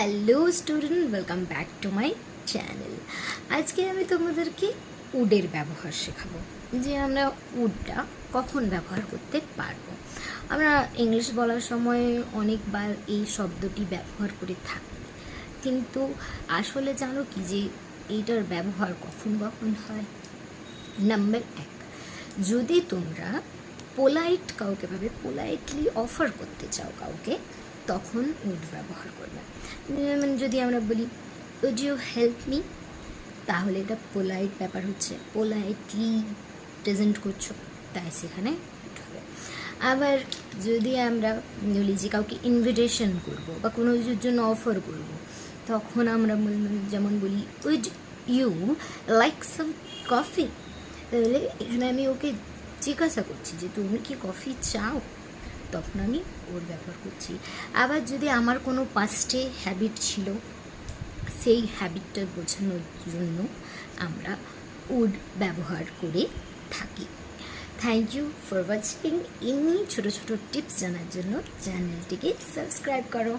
Hello student, welcome back to my channel. আজকে আমি তোমাদেরকে উডের ব্যবহার শেখাবো, যে আমরা উডটা কখন ব্যবহার করতে পারবো। আমরা ইংলিশ বলার সময় অনেকবার এই শব্দটি ব্যবহার করে থাকি, কিন্তু আসলে জানো কি যে এইটার ব্যবহার কখন কখন হয়। নাম্বার 1, যদি তোমরা কাউকে ভাবে পোলাইটলি অফার করতে চাও কাউকে, তখন উড ব্যবহার করবে। যেমন যদি আমরা বলি উড ইউ হেল্প মি, তাহলে এটা পোলাইট ব্যাপার হচ্ছে, পোলাইটলি প্রেজেন্ট করছো, তাই সেখানে উড হবে। আবার যদি আমরা বলি যে কাউকে ইনভিটেশন করব বা কোনো কিছুর জন্য অফার করব, তখন আমরা যেমন বলি would you like some coffee, তাহলে এখানে আমি ওকে জিজ্ঞাসা করছি যে তুমি কি কফি চাও, তখন আমি ওর ব্যবহার করছি। আবার যদি আমার কোনো পাস্টে হ্যাবিট ছিল, সেই হ্যাবিটটা বোঝানোর জন্য আমরা উড ব্যবহার করে থাকি। Thank you for watching. এমনি ছোটো ছোটো টিপস জানার জন্য চ্যানেলটিকে সাবস্ক্রাইব করো।